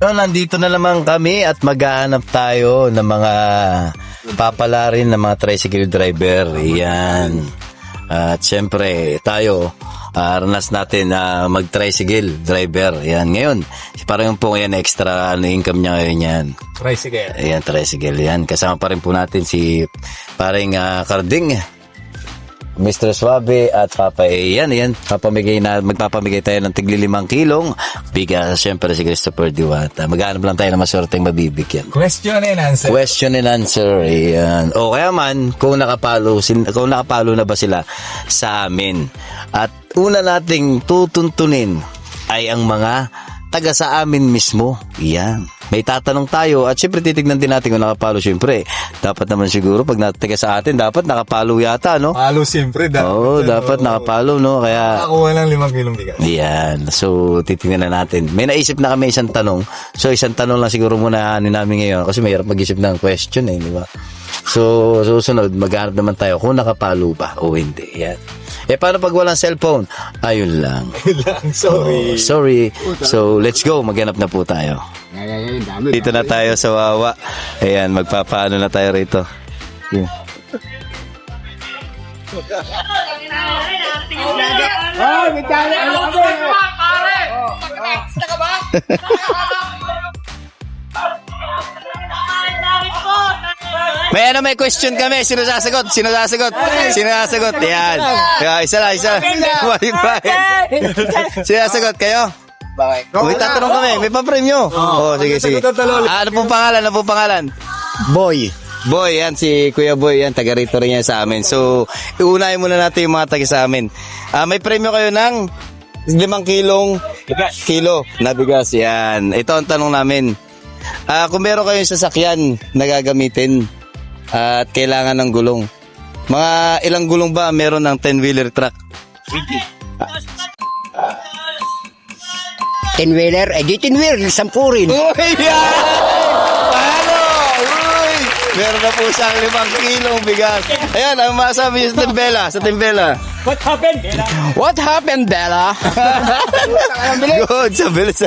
So, nandito na naman kami at maghahanap tayo ng mga papalarin ng mga tricycle driver. Yan. At syempre, tayo, ranas natin na mag-tricycle driver. Yan. Ngayon, parang po yan extra income niya ngayon yan. Tricycle. Ayan, tricycle. Yan. Kasama pa rin po natin si paring Carding, Mr. Suave at Papa A. Yan. Magpapamigay tayo ng tigli 5 kilong bigas. Siyempre si Christopher Diwata. Maghanap lang tayo ng maswerteng mabibigyan. Question and answer. Question and answer. Ayan. O kaya man, kung nakapalo na ba sila sa amin. At una nating tutuntunin ay ang mga taga sa amin mismo. Yan. May tatanong tayo at syempre titignan din natin kung nakapalo. Syempre, dapat naman siguro pag nataga sa atin, dapat nakapalo yata, no? Palo siyempre. Oo, dapat nakapalo, no? Kaya Nakakuha ng 5 kilong bigas. yan. So, titingnan na natin. May naisip na kami isang tanong. So, isang tanong lang siguro muna namin ngayon kasi mahirap mag-isip ng question di ba? So, susunod, maghanap naman tayo kung nakapalo ba o hindi. Yan. Paano pag walang cellphone? Ayun lang. Sorry. Sorry. So, let's go. Maghanap na po tayo. Dito na tayo sa Wawa. Ayan, magpapaano na tayo rito. Yeah. May question kami. Sino sasagot? Yan. Isa lang. Sino sasagot kayo? Bakit? Uy, tatanong kami. May pa-premyo. Sige. Ano pong pangalan? Boy, yan si Kuya Boy. Yan, taga rito rin yan sa amin. So, iunahin muna natin yung mga taga sa amin. May premyo kayo ng 5 kilo na bigas. Yan. Ito ang tanong namin. Kung meron kayong sasakyan na gagamitin at kailangan ng gulong, mga ilang gulong ba meron ng 10-wheeler truck? 10-wheeler? Eh, di 10-wheeler, 10 rin. Uy, yan! Paano? Uy! Meron na po siyang 5 kilong bigas. Ayan, ang masabi niyo sa timbela. What happened, Bella? Good, sa bilis.